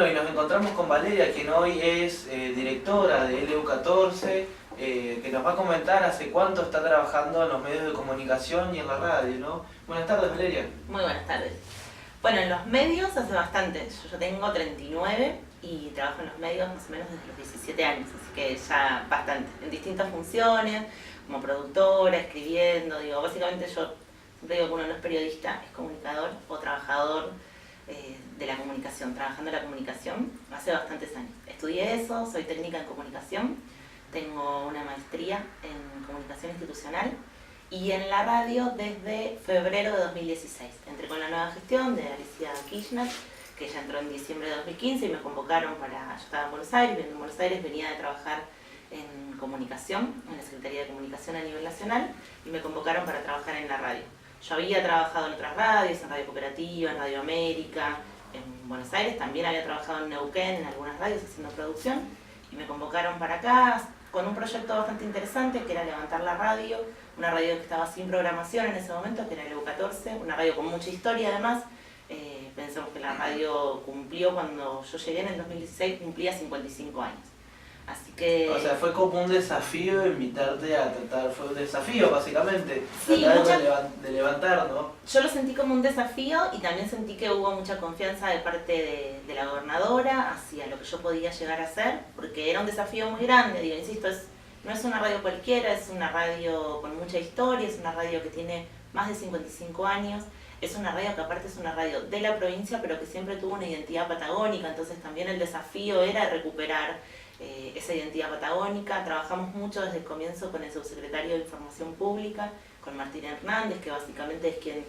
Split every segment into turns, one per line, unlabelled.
Y nos encontramos con Valeria, quien hoy es directora de LU14, que nos va a comentar hace cuánto está trabajando en los medios de comunicación y en la radio, ¿no? Buenas tardes, Valeria.
Muy buenas tardes. Bueno, en los medios hace bastante. Yo tengo 39 y trabajo en los medios más o menos desde los 17 años, así que ya bastante. En distintas funciones, como productora, escribiendo, básicamente yo siempre digo que uno no es periodista, es comunicador o trabajador de la comunicación, trabajando en la comunicación hace bastantes años. Estudié eso, soy técnica en comunicación, tengo una maestría en comunicación institucional y en la radio desde febrero de 2016. Entré con la nueva gestión de Alicia Kirchner, que ya entró en diciembre de 2015 y me convocaron para... Yo estaba en Buenos Aires, viviendo en Buenos Aires, venía de trabajar en comunicación, en la Secretaría de Comunicación a nivel nacional, y me convocaron para trabajar en la radio. Yo había trabajado en otras radios, en Radio Cooperativa, en Radio América, en Buenos Aires, también había trabajado en Neuquén, en algunas radios haciendo producción, y me convocaron para acá con un proyecto bastante interesante que era levantar la radio, una radio que estaba sin programación en ese momento, que era LU14, una radio con mucha historia además. Pensamos que la radio cumplió, cuando yo llegué en el 2016, cumplía 55 años. Así que...
O sea, fue como un desafío invitarte a tratar, fue un desafío básicamente,
sí,
tratar de levantar, ¿no?
Yo lo sentí como un desafío y también sentí que hubo mucha confianza de parte de la gobernadora hacia lo que yo podía llegar a hacer, porque era un desafío muy grande, insisto, no es una radio cualquiera, es una radio con mucha historia, es una radio que tiene más de 55 años, es una radio que aparte es una radio de la provincia, pero que siempre tuvo una identidad patagónica, entonces también el desafío era recuperar esa identidad patagónica. Trabajamos mucho desde el comienzo con el subsecretario de Información Pública, con Martín Hernández, que básicamente es quien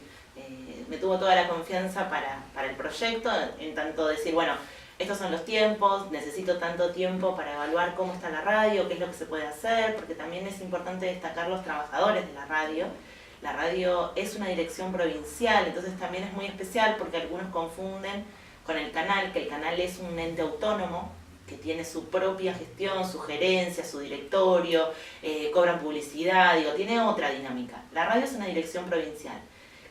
me tuvo toda la confianza para el proyecto, en tanto decir, bueno, estos son los tiempos, necesito tanto tiempo para evaluar cómo está la radio, qué es lo que se puede hacer, porque también es importante destacar los trabajadores de la radio. La radio es una dirección provincial, entonces también es muy especial porque algunos confunden con el canal, que el canal es un ente autónomo, que tiene su propia gestión, su gerencia, su directorio, cobran publicidad, tiene otra dinámica. La radio es una dirección provincial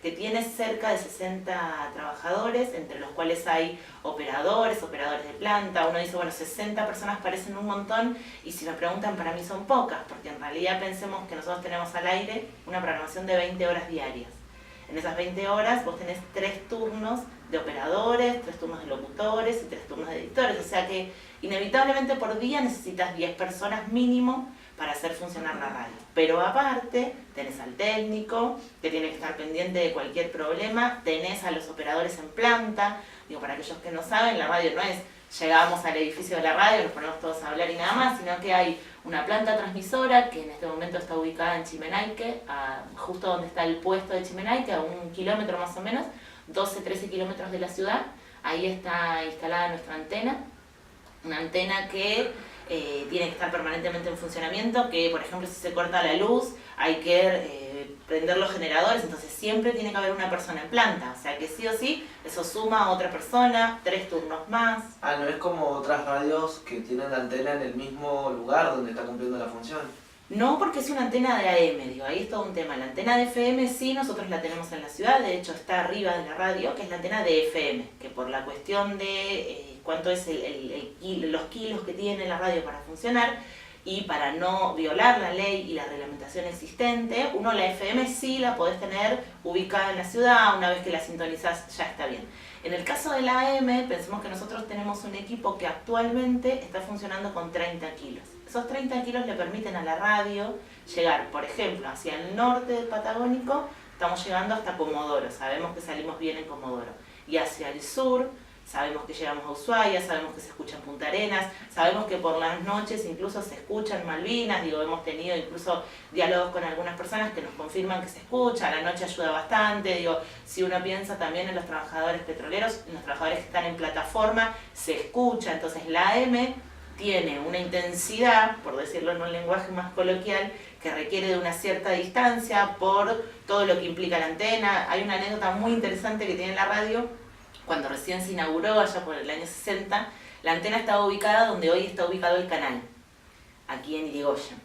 que tiene cerca de 60 trabajadores, entre los cuales hay operadores de planta. Uno dice, bueno, 60 personas parecen un montón, y si me preguntan, para mí son pocas, porque en realidad pensemos que nosotros tenemos al aire una programación de 20 horas diarias. En esas 20 horas vos tenés 3 turnos de operadores, 3 turnos de locutores y 3 turnos de editores, o sea que inevitablemente por día necesitas 10 personas mínimo para hacer funcionar la radio. Pero aparte, tenés al técnico, que tiene que estar pendiente de cualquier problema, tenés a los operadores en planta. Para aquellos que no saben, la radio no es llegamos al edificio de la radio, nos ponemos todos a hablar y nada más, sino que hay una planta transmisora que en este momento está ubicada en Chimenaique, justo donde está el puesto de Chimenaique, a 1 kilómetro más o menos, 12-13 kilómetros de la ciudad. Ahí está instalada nuestra antena, una antena que tiene que estar permanentemente en funcionamiento, que por ejemplo si se corta la luz hay que prender los generadores, entonces siempre tiene que haber una persona en planta, o sea que sí o sí eso suma a otra persona, 3 turnos más.
No es como otras radios que tienen la antena en el mismo lugar donde está cumpliendo la función.
No, porque es una antena de AM, ahí es todo un tema. La antena de FM sí, nosotros la tenemos en la ciudad, de hecho está arriba de la radio, que es la antena de FM, que por la cuestión de cuánto es los kilos que tiene la radio para funcionar, y para no violar la ley y la reglamentación existente, la FM sí la podés tener ubicada en la ciudad, una vez que la sintonizás ya está bien. En el caso de la AM, pensemos que nosotros tenemos un equipo que actualmente está funcionando con 30 kilos. Esos 30 kilos le permiten a la radio llegar, por ejemplo, hacia el norte del Patagónico, estamos llegando hasta Comodoro, sabemos que salimos bien en Comodoro, y hacia el sur, sabemos que llegamos a Ushuaia, sabemos que se escucha en Punta Arenas, sabemos que por las noches incluso se escucha en Malvinas, hemos tenido incluso diálogos con algunas personas que nos confirman que se escucha, la noche ayuda bastante, si uno piensa también en los trabajadores petroleros, en los trabajadores que están en plataforma, se escucha, entonces la AM tiene una intensidad, por decirlo en un lenguaje más coloquial, que requiere de una cierta distancia por todo lo que implica la antena. Hay una anécdota muy interesante que tiene la radio. Cuando recién se inauguró, allá por el año 60, la antena estaba ubicada donde hoy está ubicado el canal, aquí en Irigoyen.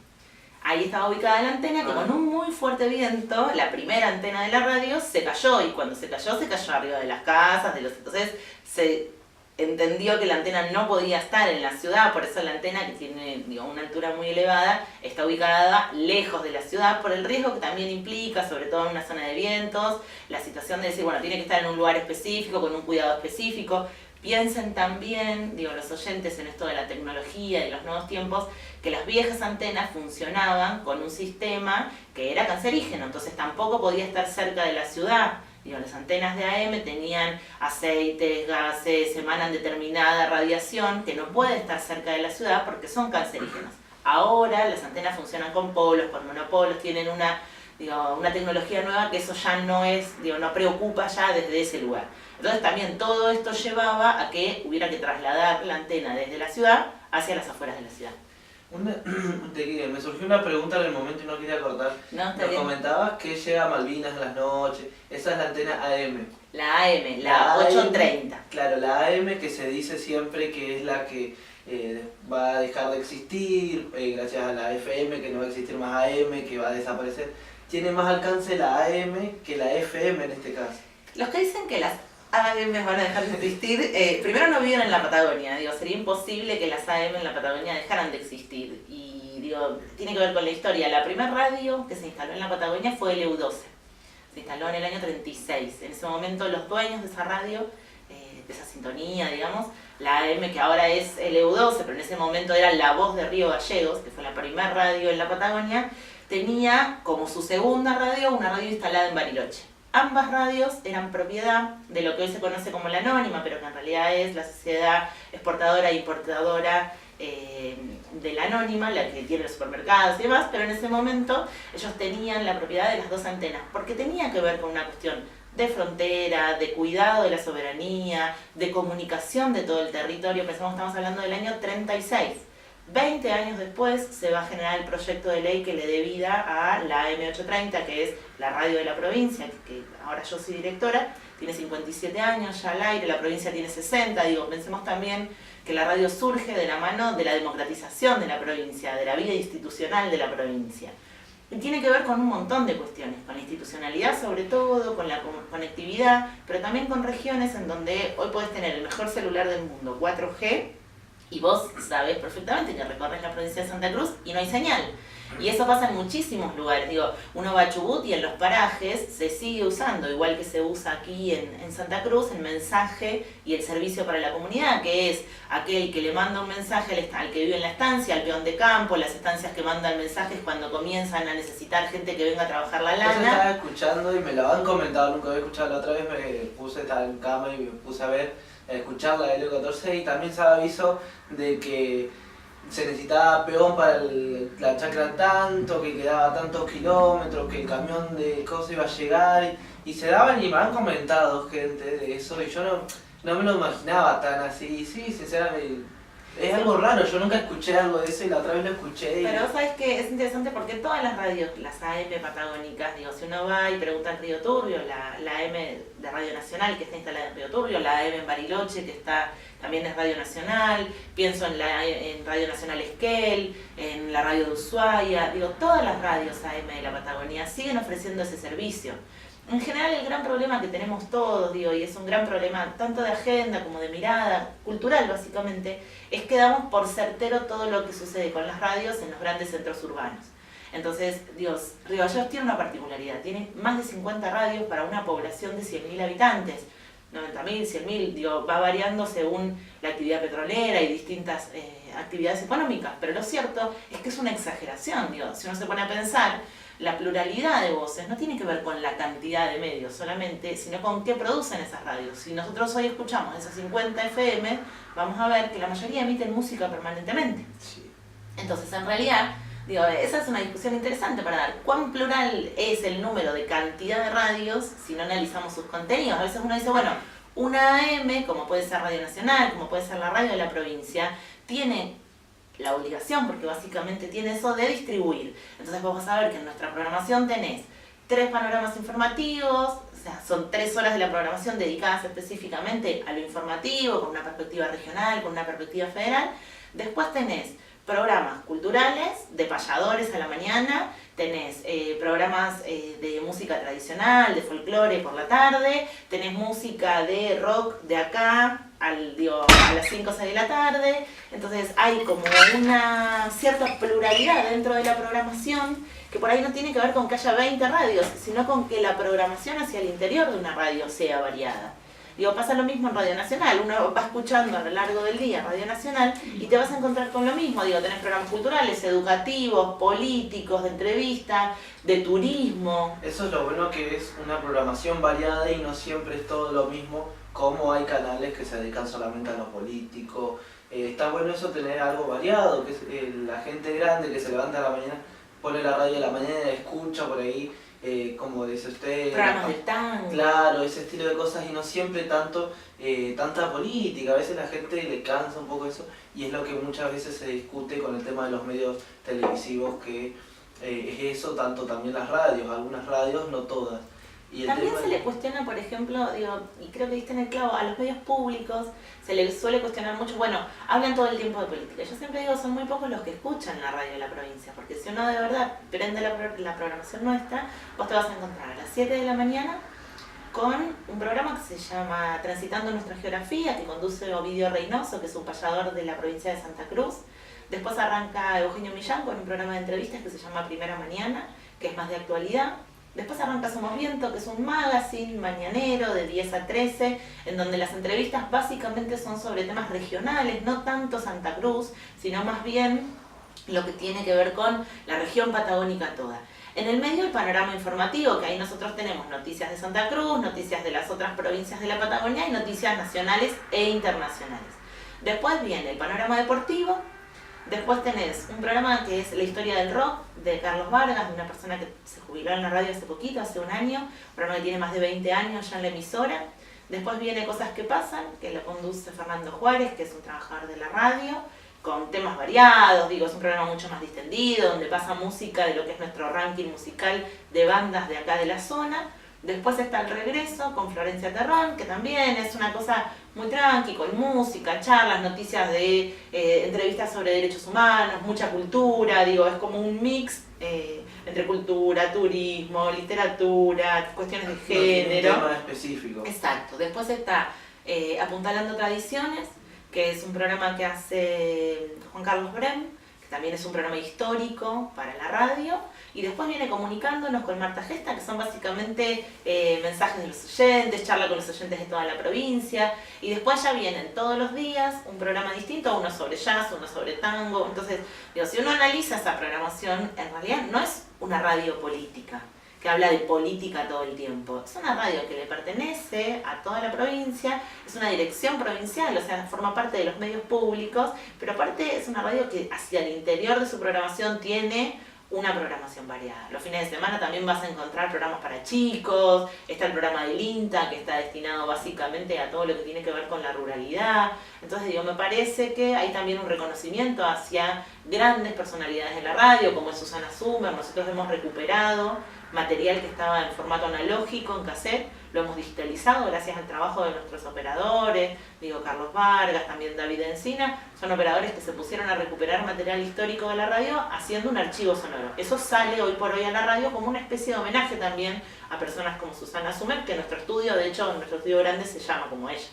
Ahí estaba ubicada la antena que con un muy fuerte viento, la primera antena de la radio se cayó, y cuando se cayó arriba de las casas, entonces se entendió que la antena no podía estar en la ciudad, por eso la antena, que tiene una altura muy elevada, está ubicada lejos de la ciudad, por el riesgo que también implica, sobre todo en una zona de vientos, la situación de decir, bueno, tiene que estar en un lugar específico, con un cuidado específico. Piensen también, los oyentes, en esto de la tecnología y los nuevos tiempos, que las viejas antenas funcionaban con un sistema que era cancerígeno, entonces tampoco podía estar cerca de la ciudad. Las antenas de AM tenían aceites, gases, emanan determinada radiación que no puede estar cerca de la ciudad porque son cancerígenos. Ahora las antenas funcionan con polos, con monopolos, tienen una tecnología nueva que eso ya no es, no preocupa ya desde ese lugar. Entonces también todo esto llevaba a que hubiera que trasladar la antena desde la ciudad hacia las afueras de la ciudad.
Me surgió una pregunta en el momento y no quería cortar.
No,
Nos comentabas que llega a Malvinas en las noches. Esa es la antena AM.
La AM, la 830.
Claro, la AM que se dice siempre que es la que va a dejar de existir, gracias a la FM, que no va a existir más AM, que va a desaparecer. Tiene más alcance la AM que la FM en este caso.
Los que dicen que las AM van a dejar de existir, primero no viven en la Patagonia, sería imposible que las AM en la Patagonia dejaran de existir. Y tiene que ver con la historia. La primera radio que se instaló en la Patagonia fue LU12. Se instaló en el año 36. En ese momento los dueños de esa radio, de esa sintonía, la AM que ahora es LU12, pero en ese momento era La Voz de Río Gallegos, que fue la primera radio en la Patagonia, tenía como su segunda radio una radio instalada en Bariloche. Ambas radios eran propiedad de lo que hoy se conoce como la Anónima, pero que en realidad es la sociedad exportadora e importadora de la Anónima, la que tiene los supermercados y demás, pero en ese momento ellos tenían la propiedad de las dos antenas, porque tenía que ver con una cuestión de frontera, de cuidado de la soberanía, de comunicación de todo el territorio. Pensamos que estamos hablando del año 36. 20 años después se va a generar el proyecto de ley que le dé vida a la AM830, que es la radio de la provincia, que ahora yo soy directora, tiene 57 años ya al aire, la provincia tiene 60, pensemos también que la radio surge de la mano de la democratización de la provincia, de la vida institucional de la provincia. Y tiene que ver con un montón de cuestiones, con la institucionalidad sobre todo, con la conectividad, pero también con regiones en donde hoy podés tener el mejor celular del mundo, 4G, y vos sabés perfectamente que recorres la provincia de Santa Cruz y no hay señal. Y eso pasa en muchísimos lugares. Uno va a Chubut y en los parajes se sigue usando, igual que se usa aquí en Santa Cruz, el mensaje y el servicio para la comunidad, que es aquel que le manda un mensaje al que vive en la estancia, al peón de campo. Las estancias que mandan mensajes cuando comienzan a necesitar gente que venga a trabajar la lana.
Yo estaba escuchando y me lo han comentado, nunca había escuchado. La otra vez me puse en cama y me puse a escuchar la de LU14 y también se aviso de que se necesitaba peón para la chacra tanto, que quedaba tantos kilómetros, que el camión de cosas iba a llegar y se daban y me han comentado gente de eso y yo no me lo imaginaba tan así. Sí, sinceramente es algo raro, yo nunca escuché algo de eso y la otra vez lo escuché.
Pero sabes que es interesante porque todas las radios, las AM patagónicas, si uno va y pregunta en Río Turbio, la AM de Radio Nacional que está instalada en Río Turbio, la AM en Bariloche que también es Radio Nacional, pienso en Radio Nacional Esquel, en la radio de Ushuaia, todas las radios AM de la Patagonia siguen ofreciendo ese servicio. En general el gran problema que tenemos todos, y es un gran problema tanto de agenda como de mirada, cultural básicamente, es que damos por certero todo lo que sucede con las radios en los grandes centros urbanos. Entonces, Río Gallegos tiene una particularidad, tiene más de 50 radios para una población de 100.000 habitantes, 90.000, 100.000, va variando según la actividad petrolera y distintas actividades económicas, pero lo cierto es que es una exageración, si uno se pone a pensar, la pluralidad de voces no tiene que ver con la cantidad de medios solamente, sino con qué producen esas radios. Si nosotros hoy escuchamos esas 50 FM, vamos a ver que la mayoría emiten música permanentemente.
Sí. Entonces,
en realidad, esa es una discusión interesante para dar. ¿Cuán plural es el número de cantidad de radios si no analizamos sus contenidos? A veces uno dice, bueno, una AM, como puede ser Radio Nacional, como puede ser la radio de la provincia, tiene la obligación, porque básicamente tiene eso de distribuir. Entonces vos vas a ver que en nuestra programación tenés 3 panoramas informativos, son 3 horas de la programación dedicadas específicamente a lo informativo, con una perspectiva regional, con una perspectiva federal. Después tenés programas culturales, de payadores a la mañana, tenés programas de música tradicional, de folclore por la tarde, tenés música de rock de acá a las 5 o 6 de la tarde, entonces hay como una cierta pluralidad dentro de la programación que por ahí no tiene que ver con que haya 20 radios, sino con que la programación hacia el interior de una radio sea variada. Pasa lo mismo en Radio Nacional, uno va escuchando a lo largo del día Radio Nacional y te vas a encontrar con lo mismo, tenés programas culturales, educativos, políticos, de entrevista, de turismo.
Eso es lo bueno, que es una programación variada y no siempre es todo lo mismo, como hay canales que se dedican solamente a lo político. Está bueno eso, tener algo variado, que es la gente grande que se levanta a la mañana, pone la radio a la mañana y escucha por ahí. Como dice usted,
programas de tango.
Claro, ese estilo de cosas y no siempre tanta política. A veces la gente le cansa un poco eso y es lo que muchas veces se discute con el tema de los medios televisivos, que es eso, tanto también las radios, algunas radios, no todas. Y
también se le cuestiona, por ejemplo, y creo que diste en el clavo, a los medios públicos se les suele cuestionar mucho, hablan todo el tiempo de política. Yo siempre digo, son muy pocos los que escuchan la radio de la provincia, porque si uno de verdad prende la programación nuestra, vos te vas a encontrar a las 7 de la mañana con un programa que se llama Transitando Nuestra Geografía, que conduce Ovidio Reynoso, que es un payador de la provincia de Santa Cruz. Después arranca Eugenio Millán con un programa de entrevistas que se llama Primera Mañana, que es más de actualidad. Después arranca Somos Viento, que es un magazine mañanero de 10 a 13, en donde las entrevistas básicamente son sobre temas regionales, no tanto Santa Cruz, sino más bien lo que tiene que ver con la región patagónica toda. En el medio el panorama informativo, que ahí nosotros tenemos noticias de Santa Cruz, noticias de las otras provincias de la Patagonia y noticias nacionales e internacionales. Después viene el panorama deportivo. Después tenés un programa que es La Historia del Rock, de Carlos Vargas, de una persona que se jubiló en la radio hace poquito, hace un año, un programa que tiene más de 20 años ya en la emisora. Después viene Cosas que Pasan, que lo conduce Fernando Juárez, que es un trabajador de la radio, con temas variados, es un programa mucho más distendido, donde pasa música de lo que es nuestro ranking musical de bandas de acá de la zona. Después está El Regreso con Florencia Terrón, que también es una cosa muy tranqui, con música, charlas, noticias de entrevistas sobre derechos humanos, mucha cultura, es como un mix entre cultura, turismo, literatura, cuestiones de género.
Un tema específico.
Exacto. Después está Apuntalando Tradiciones, que es un programa que hace Juan Carlos Brem, también es un programa histórico para la radio, y después viene Comunicándonos con Marta Gesta, que son básicamente mensajes de los oyentes, charla con los oyentes de toda la provincia, y después ya vienen todos los días un programa distinto, uno sobre jazz, uno sobre tango. Entonces, si uno analiza esa programación, en realidad no es una radio política, que habla de política todo el tiempo. Es una radio que le pertenece a toda la provincia, es una dirección provincial, o sea, forma parte de los medios públicos, pero aparte es una radio que hacia el interior de su programación tiene una programación variada. Los fines de semana también vas a encontrar programas para chicos, está el programa del INTA, que está destinado básicamente a todo lo que tiene que ver con la ruralidad. Entonces, me parece que hay también un reconocimiento hacia grandes personalidades de la radio, como es Susana Zumer. Nosotros hemos recuperado material que estaba en formato analógico, en cassette, lo hemos digitalizado gracias al trabajo de nuestros operadores, Carlos Vargas, también David Encina. Son operadores que se pusieron a recuperar material histórico de la radio haciendo un archivo sonoro. Eso sale hoy por hoy a la radio como una especie de homenaje también a personas como Susana Zumer, que nuestro estudio, de hecho, nuestro estudio grande se llama como ella.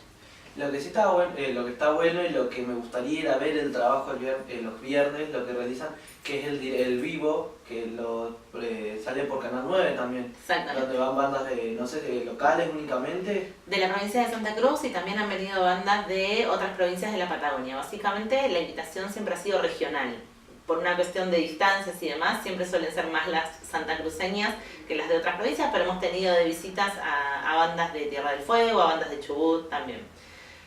Lo que sí está bueno, lo que está bueno y lo que me gustaría ir a ver el trabajo los viernes, lo que realizan, que es el vivo, que sale por Canal 9 también.
Exactamente.
Donde van bandas de locales únicamente.
De la provincia de Santa Cruz, y también han venido bandas de otras provincias de la Patagonia. Básicamente la invitación siempre ha sido regional. Por una cuestión de distancias y demás, siempre suelen ser más las santacruceñas que las de otras provincias, pero hemos tenido de visitas a bandas de Tierra del Fuego, a bandas de Chubut también.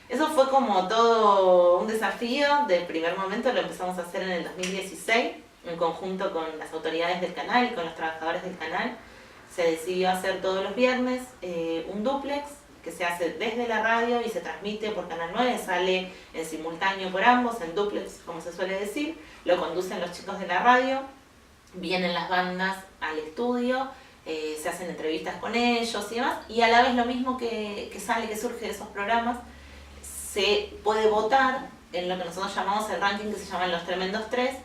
Eso fue como todo un desafío. De primer momento lo empezamos a hacer en el 2016, en conjunto con las autoridades del canal y con los trabajadores del canal. Se decidió hacer todos los viernes un dúplex que se hace desde la radio y se transmite por Canal 9, sale en simultáneo por ambos, en dúplex como se suele decir. Lo conducen los chicos de la radio, vienen las bandas al estudio, se hacen entrevistas con ellos y demás, y a la vez lo mismo que surge de esos programas, se puede votar en lo que nosotros llamamos el ranking, que se llaman los Tremendos Tres,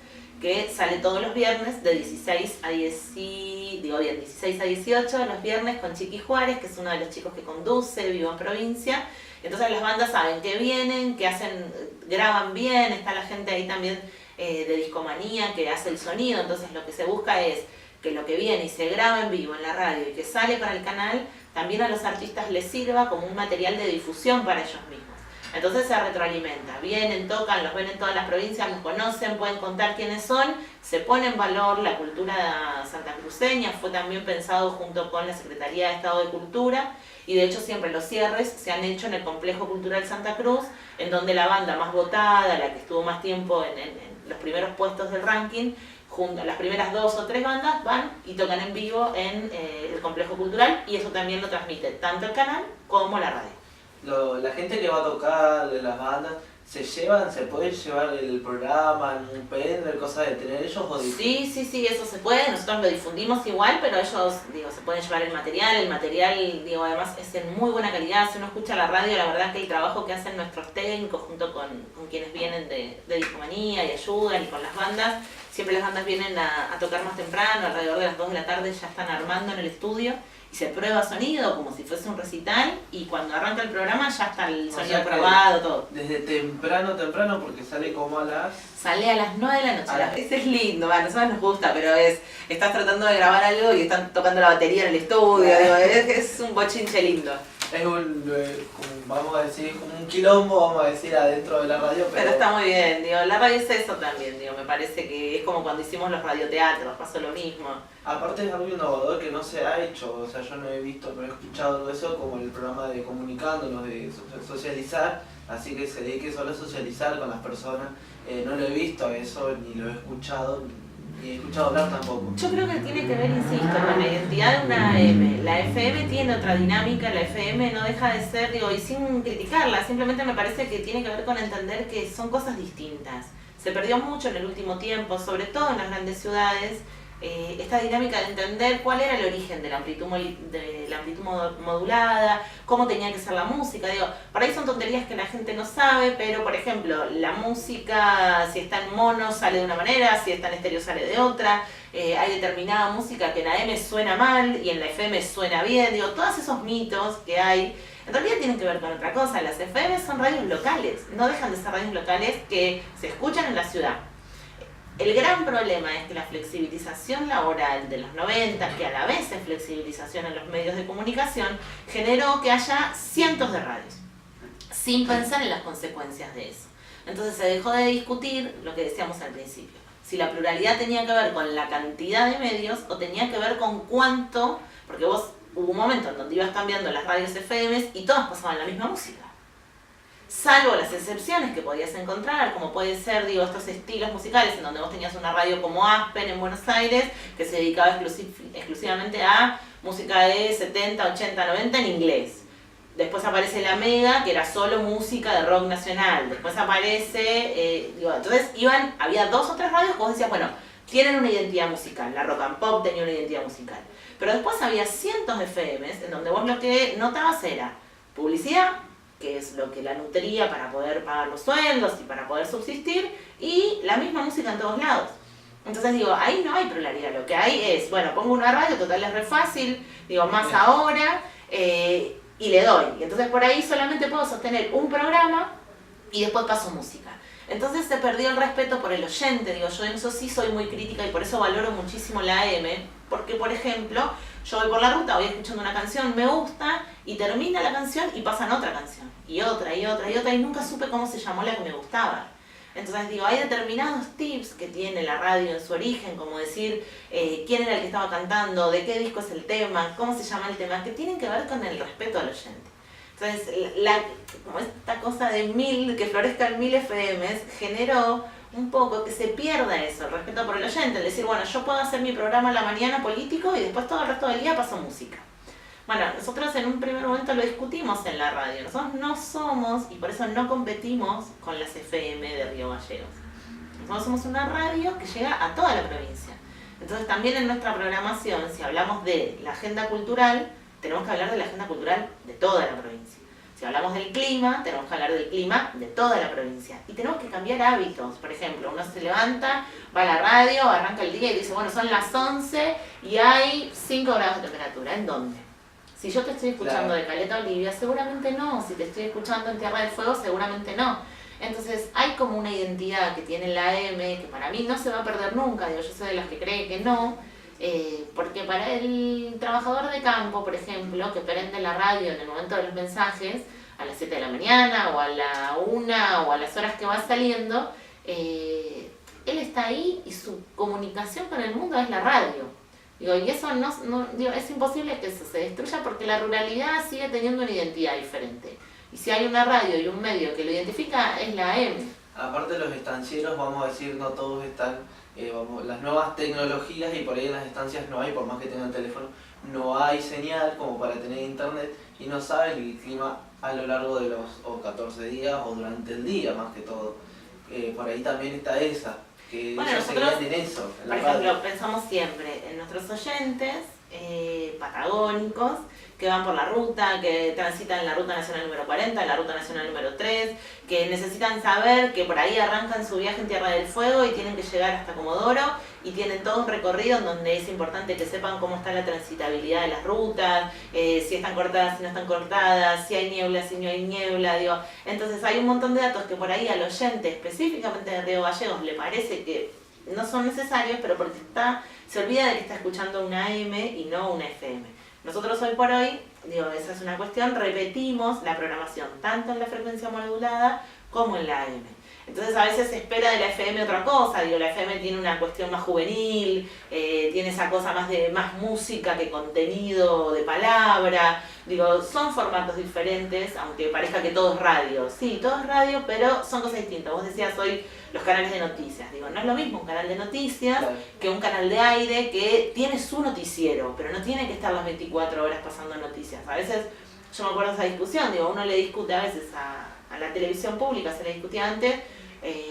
que sale todos los viernes de 16 a 16 a 18 los viernes con Chiqui Juárez, que es uno de los chicos que conduce Vivo en Provincia. Entonces las bandas saben que vienen, que hacen, graban bien, está la gente ahí también de Discomanía que hace el sonido, entonces lo que se busca es que lo que viene y se graba en vivo en la radio y que sale para el canal, también a los artistas les sirva como un material de difusión para ellos mismos. Entonces se retroalimenta, vienen, tocan, los ven en todas las provincias, los conocen, pueden contar quiénes son, se pone en valor la cultura santacruceña, fue también pensado junto con la Secretaría de Estado de Cultura, y de hecho siempre los cierres se han hecho en el Complejo Cultural Santa Cruz, en donde la banda más votada, la que estuvo más tiempo en los primeros puestos del ranking, junto a las primeras 2 o 3 bandas van y tocan en vivo en el Complejo Cultural, y eso también lo transmite tanto el canal como la radio.
La gente que va a tocar de las bandas, ¿se puede llevar el programa en un pendrive, cosas de tener ellos? ¿O
Sí, eso se puede, nosotros lo difundimos igual, pero ellos, se pueden llevar el material, además es en muy buena calidad. Si uno escucha la radio, la verdad que el trabajo que hacen nuestros técnicos junto con quienes vienen de Discomanía y ayudan y con las bandas, siempre las bandas vienen a tocar más temprano, alrededor de las 2 de la tarde ya están armando en el estudio, y se prueba sonido como si fuese un recital, y cuando arranca el programa ya está el sonido probado, todo.
Desde temprano, porque sale como a las...
Sale a las 9 de la noche. Ese es lindo, a nosotros nos gusta, pero estás tratando de grabar algo y están tocando la batería en el estudio, es un bochinche lindo.
Es vamos a decir, como un quilombo, vamos a decir, adentro de la radio,
pero está muy bien, la radio es eso también, me parece que es como cuando hicimos los radioteatros, pasó lo mismo.
Aparte es algo innovador que no se ha hecho, o sea, yo no he visto, pero he escuchado todo eso como el programa de Comunicándonos, de socializar, así que se dedique solo a socializar con las personas. No lo he visto eso, ni lo he escuchado, ni he escuchado hablar tampoco.
Yo creo que tiene que ver, insisto, con la identidad de una AM. La FM tiene otra dinámica, la FM no deja de ser, y sin criticarla, simplemente me parece que tiene que ver con entender que son cosas distintas. Se perdió mucho en el último tiempo, sobre todo en las grandes ciudades, esta dinámica de entender cuál era el origen de la amplitud modulada, cómo tenía que ser la música. Por ahí son tonterías que la gente no sabe, pero por ejemplo, la música, si está en mono sale de una manera, si está en estéreo sale de otra. Hay determinada música que en la AM suena mal y en la FM suena bien. Todos esos mitos que hay, en realidad tienen que ver con otra cosa. Las FM son radios locales, no dejan de ser radios locales que se escuchan en la ciudad. El gran problema es que la flexibilización laboral de los 90, que a la vez es flexibilización en los medios de comunicación, generó que haya cientos de radios, sin pensar en las consecuencias de eso. Entonces se dejó de discutir lo que decíamos al principio, si la pluralidad tenía que ver con la cantidad de medios o tenía que ver con cuánto, porque hubo un momento en donde ibas cambiando las radios FM y todas pasaban la misma música. Salvo las excepciones que podías encontrar, como puede ser, estos estilos musicales en donde vos tenías una radio como Aspen en Buenos Aires, que se dedicaba exclusivamente a música de 70, 80, 90 en inglés. Después aparece la Mega, que era solo música de rock nacional. Después aparece, entonces había 2 o 3 radios que vos decías, bueno, tienen una identidad musical. La Rock and Pop tenía una identidad musical. Pero después había cientos de FMs en donde vos lo que notabas era publicidad, que es lo que la nutría para poder pagar los sueldos y para poder subsistir, y la misma música en todos lados. Entonces ahí no hay pluralidad, lo que hay es, pongo una radio, total es re fácil, más ahora, y le doy. Y entonces por ahí solamente puedo sostener un programa y después paso música. Entonces se perdió el respeto por el oyente, yo en eso sí soy muy crítica y por eso valoro muchísimo la AM, porque por ejemplo, yo voy por la ruta, voy escuchando una canción, me gusta, y termina la canción y pasan otra canción, y otra, y nunca supe cómo se llamó la que me gustaba. Entonces hay determinados tips que tiene la radio en su origen, como decir quién era el que estaba cantando, de qué disco es el tema, cómo se llama el tema, que tienen que ver con el respeto al oyente. Entonces, como esta cosa de que florezcan 1000 FMs, generó un poco que se pierda eso, el respeto por el oyente, el decir, yo puedo hacer mi programa a la mañana político y después todo el resto del día paso música. Nosotros en un primer momento lo discutimos en la radio, nosotros no somos, y por eso no competimos con las FM de Río Gallegos. Nosotros somos una radio que llega a toda la provincia. Entonces también en nuestra programación, si hablamos de la agenda cultural, tenemos que hablar de la agenda cultural de toda la provincia. Si hablamos del clima, tenemos que hablar del clima de toda la provincia. Y tenemos que cambiar hábitos. Por ejemplo, uno se levanta, va a la radio, arranca el día y dice, bueno, son las 11 y hay 5 grados de temperatura. ¿En dónde? Si yo te estoy escuchando de Caleta Olivia, seguramente no. Si te estoy escuchando en Tierra del Fuego, seguramente no. Entonces hay como una identidad que tiene la AM que para mí no se va a perder nunca. Digo, yo soy de las que cree que no. Porque para el trabajador de campo, por ejemplo, que prende la radio en el momento de los mensajes, a las 7 de la mañana o a la 1 o a las horas que va saliendo, él está ahí y su comunicación con el mundo es la radio. Digo, y eso digo, es imposible que eso se destruya porque la ruralidad sigue teniendo una identidad diferente. Y si hay una radio y un medio que lo identifica, es la AM.
Aparte los estancieros, vamos a decir, no todos están, las nuevas tecnologías y por ahí en las estancias no hay, por más que tengan teléfono, no hay señal como para tener internet y no saben el clima a lo largo de los 14 días o durante el día más que todo. Por ahí también está esa, que
bueno,
ellos
nosotros,
se en eso. En
por ejemplo, pensamos siempre en nuestros oyentes patagónicos que van por la ruta, que transitan la ruta nacional número 40, la ruta nacional número 3, que necesitan saber que por ahí arrancan su viaje en Tierra del Fuego y tienen que llegar hasta Comodoro y tienen todo un recorrido en donde es importante que sepan cómo está la transitabilidad de las rutas, si están cortadas, si no están cortadas, si hay niebla, si no hay niebla, digo. Entonces hay un montón de datos que por ahí al oyente, específicamente de Río Gallegos, le parece que no son necesarios, pero porque se olvida de que está escuchando una AM y no una FM. Nosotros hoy por hoy, digo, esa es una cuestión, repetimos la programación, tanto en la frecuencia modulada como en la AM. Entonces a veces se espera de la FM otra cosa, digo, la FM tiene una cuestión más juvenil, tiene esa cosa más música que contenido de palabra, digo, son formatos diferentes, aunque parezca que todo es radio. Sí, todo es radio, pero son cosas distintas. Vos decías hoy los canales de noticias, digo, no es lo mismo un canal de noticias que un canal de aire que tiene su noticiero, pero no tiene que estar las 24 horas pasando noticias. A veces, yo me acuerdo de esa discusión, digo, uno le discute a veces a la televisión pública, se le discutía antes,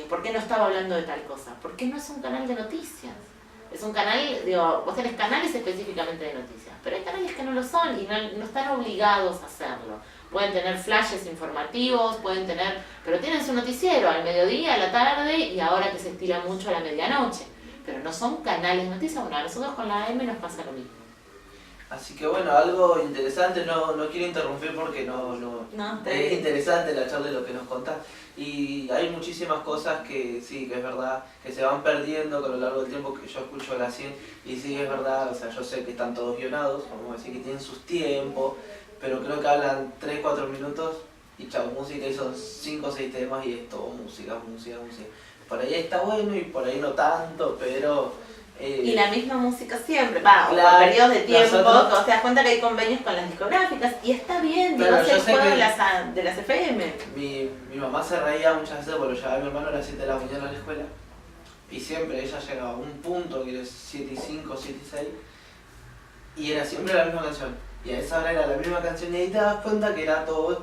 ¿por qué no estaba hablando de tal cosa? Porque no es un canal de noticias. Es un canal, digo, vos tenés canales específicamente de noticias, pero hay canales que no lo son y no están obligados a hacerlo. Pueden tener flashes informativos, pero tienen su noticiero al mediodía, a la tarde y ahora que se estira mucho a la medianoche. Pero no son canales de noticias, bueno, a nosotros con la AM nos pasa lo mismo.
Así que bueno, algo interesante, no quiero interrumpir porque no es interesante la charla de lo que nos contás. Y hay muchísimas cosas que sí, que es verdad, que se van perdiendo con lo largo del tiempo que yo escucho la 100 y sí es verdad, o sea, yo sé que están todos guionados, vamos a decir que tienen sus tiempos, pero creo que hablan 3-4 minutos y chao, música y son 5 o 6 temas y es todo música. Por ahí está bueno y por ahí no tanto, pero...
y la misma música siempre,
claro,
por periodos de tiempo, te das cuenta que hay convenios con las discográficas y está bien, digo,
claro,
es el juego de las FM.
Mi mamá se reía muchas veces porque llevaba a mi hermano a las 7 de la mañana a la escuela y siempre ella llegaba a un punto que era 7:05, 7:06 y era siempre la misma canción y a esa hora era la misma canción y ahí te das cuenta que era todo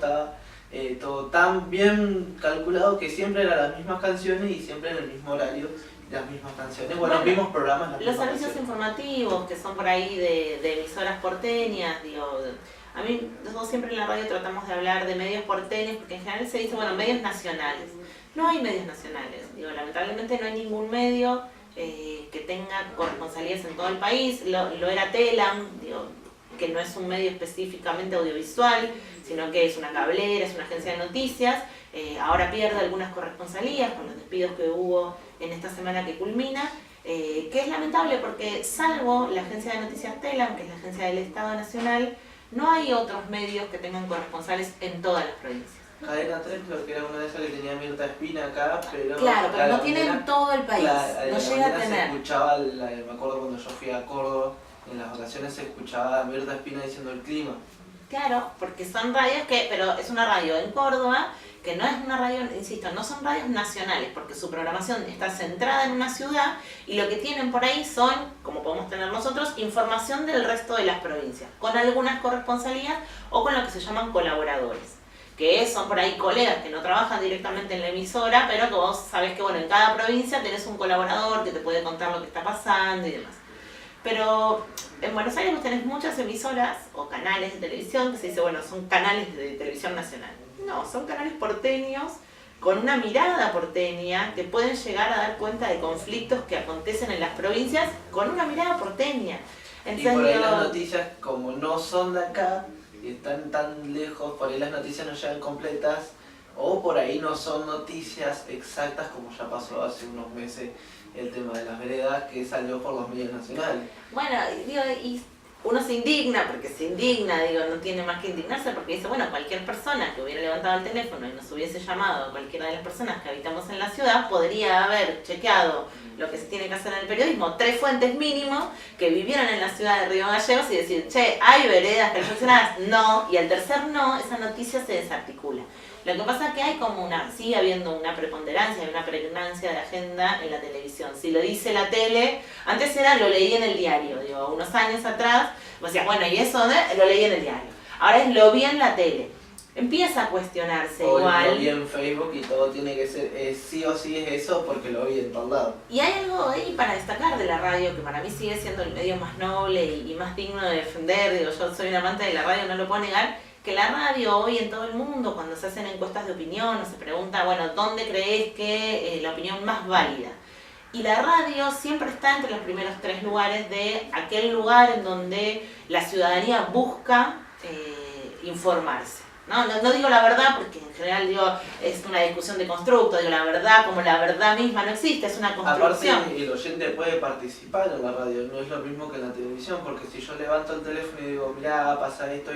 tan bien calculado que siempre eran las mismas canciones y siempre en el mismo horario. Las mismas canciones, bueno, los mismos programas.
Los servicios informativos que son por ahí de emisoras porteñas, digo, a mí nosotros siempre en la radio tratamos de hablar de medios porteños porque en general se dice, bueno, medios nacionales. No hay medios nacionales, digo, lamentablemente no hay ningún medio que tenga corresponsalías en todo el país, lo era Telam, digo, que no es un medio específicamente audiovisual, sino que es una cablera, es una agencia de noticias, ahora pierde algunas corresponsalías con los despidos que hubo en esta semana que culmina, que es lamentable porque salvo la agencia de noticias Telam, que es la agencia del Estado Nacional, no hay otros medios que tengan corresponsales en todas las provincias.
Cadena 3 creo que era una de esas que tenía Mirta Espina acá, pero...
Claro, pero no tiene en todo el país, no llega a tener.
Se escuchaba, me acuerdo cuando yo fui a Córdoba, en las vacaciones se escuchaba a Mirta Espina diciendo el clima.
Claro, porque son radios pero es una radio en Córdoba, que no es una radio, insisto, no son radios nacionales, porque su programación está centrada en una ciudad y lo que tienen por ahí son, como podemos tener nosotros, información del resto de las provincias, con algunas corresponsalías o con lo que se llaman colaboradores, que son por ahí colegas que no trabajan directamente en la emisora, pero que vos sabés que bueno, en cada provincia tenés un colaborador que te puede contar lo que está pasando y demás. Pero En Buenos Aires vos tenés muchas emisoras o canales de televisión que se dice, bueno, son canales de televisión nacional. No, son canales porteños con una mirada porteña que pueden llegar a dar cuenta de conflictos que acontecen en las provincias con una mirada porteña.
Y por ahí las noticias, como no son de acá y están tan lejos, por ahí las noticias no llegan completas, o por ahí no son noticias exactas, como ya pasó hace unos meses el tema de las veredas, que salió por los medios nacionales.
Bueno, digo, y uno se indigna, porque se indigna, digo, no tiene más que indignarse, porque dice, bueno, cualquier persona que hubiera levantado el teléfono y nos hubiese llamado, cualquiera de las personas que habitamos en la ciudad, podría haber chequeado lo que se tiene que hacer en el periodismo, 3 fuentes mínimo que vivieran en la ciudad de Río Gallegos y decir, che, ¿hay veredas calefaccionadas? No, y al tercer no, esa noticia se desarticula. Lo que pasa es que hay como sigue habiendo una preponderancia y una pregnancia de agenda en la televisión. Si lo dice la tele, antes lo leí en el diario, digo, unos años atrás, vos decías, bueno, ¿y eso lo leí en el diario? Ahora es lo vi en la tele. Empieza a cuestionarse
o
igual.
Lo vi en Facebook y todo tiene que ser, sí o sí es eso porque lo vi en tal lado.
Y hay algo ahí para destacar de la radio, que para mí sigue siendo el medio más noble y más digno de defender. Digo, yo soy un amante de la radio, no lo puedo negar. Que la radio hoy en todo el mundo, cuando se hacen encuestas de opinión, o se pregunta, bueno, ¿dónde crees que la opinión más válida? Y la radio siempre está entre los primeros 3 lugares de aquel lugar en donde la ciudadanía busca informarse. No digo la verdad porque en general digo es una discusión de constructo, digo la verdad como la verdad misma no existe, es una construcción.
Aparte el oyente puede participar en la radio, no es lo mismo que en la televisión, porque si yo levanto el teléfono y digo, mirá, pasa esto,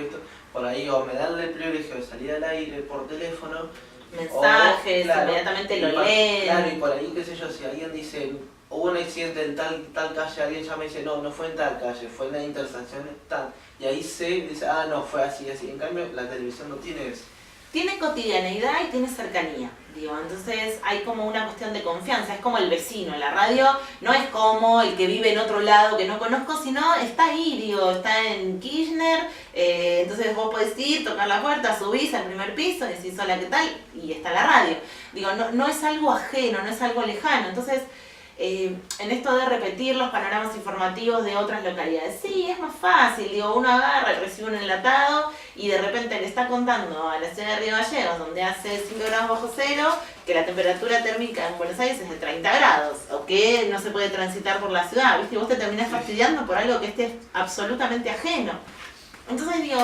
por ahí o me dan el privilegio de salir al aire por teléfono,
mensajes,
o, claro,
inmediatamente lo leen.
Claro, y por ahí, qué sé yo, si alguien dice, hubo un accidente en tal calle, alguien ya me dice, no fue en tal calle, fue en la intersección tal. Y ahí se dice, no, fue así. En cambio, la televisión no tiene eso.
Tiene cotidianeidad y tiene cercanía, digo, entonces hay como una cuestión de confianza, es como el vecino, la radio no es como el que vive en otro lado que no conozco, sino está ahí, digo, está en Kirchner, entonces vos podés ir, tocar la puerta, subís al primer piso, decís hola, ¿qué tal? Y está la radio. Digo, no es algo ajeno, no es algo lejano, entonces en esto de repetir los panoramas informativos de otras localidades, sí, es más fácil, digo, uno agarra y recibe un enlatado y de repente le está contando a la ciudad de Río Gallegos, donde hace 5 grados bajo cero, que la temperatura térmica en Buenos Aires es de 30 grados, o que no se puede transitar por la ciudad, ¿viste? Y vos te terminás fastidiando por algo que esté absolutamente ajeno. Entonces digo,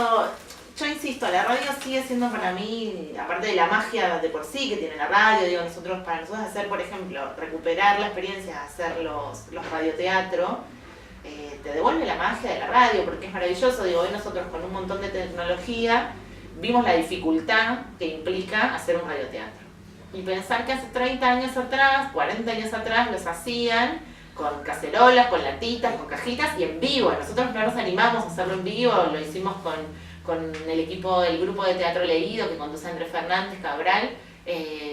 yo insisto, la radio sigue siendo para mí, aparte de la magia de por sí que tiene la radio, digo, para nosotros hacer, por ejemplo, recuperar la experiencia de hacer los radioteatro, te devuelve la magia de la radio, porque es maravilloso, digo, hoy nosotros con un montón de tecnología vimos la dificultad que implica hacer un radioteatro. Y pensar que hace 30 años atrás, 40 años atrás, los hacían con cacerolas, con latitas, con cajitas y en vivo. Nosotros no nos animamos a hacerlo en vivo, lo hicimos con el equipo, el grupo de teatro leído que conduce Andrés Fernández Cabral,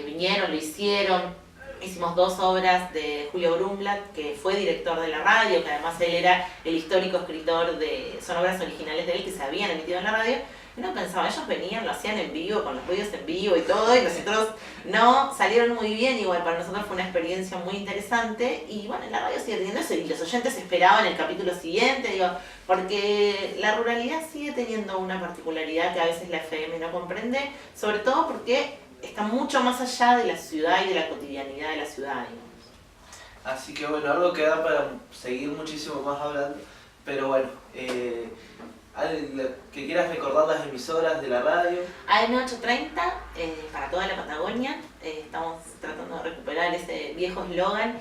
vinieron, lo hicieron. Hicimos 2 obras de Julio Grumblat, que fue director de la radio, que además él era el histórico escritor son obras originales de él que se habían emitido en la radio. Y no pensaba, ellos venían, lo hacían en vivo, con los ruidos en vivo y todo, y nosotros no, salieron muy bien, igual para nosotros fue una experiencia muy interesante, y bueno, la radio sigue teniendo eso, y los oyentes esperaban el capítulo siguiente, digo, porque la ruralidad sigue teniendo una particularidad que a veces la FM no comprende, sobre todo porque está mucho más allá de la ciudad y de la cotidianidad de la ciudad, digamos.
Así que bueno, algo que da para seguir muchísimo más hablando, pero bueno, que quieras recordar las emisoras de la radio.
AM830 para toda la Patagonia, estamos tratando de recuperar ese viejo eslogan.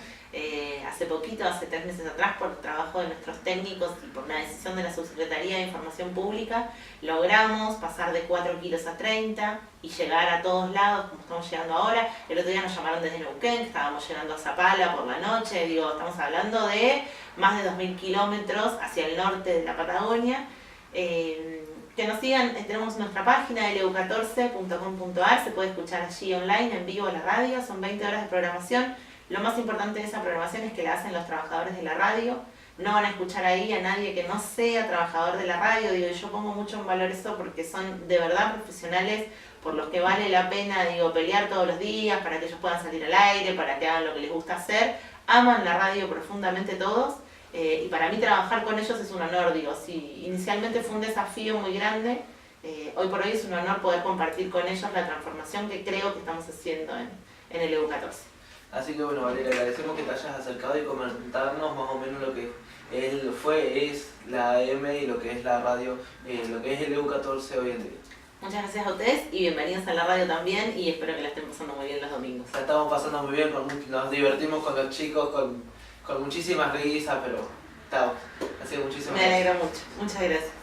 Hace poquito, hace 3 meses atrás, por el trabajo de nuestros técnicos y por una decisión de la Subsecretaría de Información Pública, logramos pasar de 4 kilos a 30 y llegar a todos lados como estamos llegando ahora. El otro día nos llamaron desde Neuquén, que estábamos llegando a Zapala por la noche, digo, estamos hablando de más de 2000 kilómetros hacia el norte de la Patagonia. Que nos sigan, tenemos nuestra página lu14.com.ar, se puede escuchar allí online, en vivo la radio, son 20 horas de programación. Lo más importante de esa programación es que la hacen los trabajadores de la radio, no van a escuchar ahí a nadie que no sea trabajador de la radio, digo, yo pongo mucho en valor eso porque son de verdad profesionales por los que vale la pena, digo, pelear todos los días para que ellos puedan salir al aire, para que hagan lo que les gusta hacer, aman la radio profundamente todos. y para mí trabajar con ellos es un honor, digo, sí, inicialmente fue un desafío muy grande, hoy por hoy es un honor poder compartir con ellos la transformación que creo que estamos haciendo en el EU14.
Así que bueno, Valeria, agradecemos que te hayas acercado y comentarnos más o menos lo que es la AM y lo que es la radio, lo que es el EU14 hoy en día.
Muchas gracias a ustedes y bienvenidos a la radio también y espero que la estén pasando muy bien los domingos.
La estamos pasando muy bien, nos divertimos con los chicos, con muchísimas risas, pero ha sido muchísimas
Me alegra mucho, muchas gracias.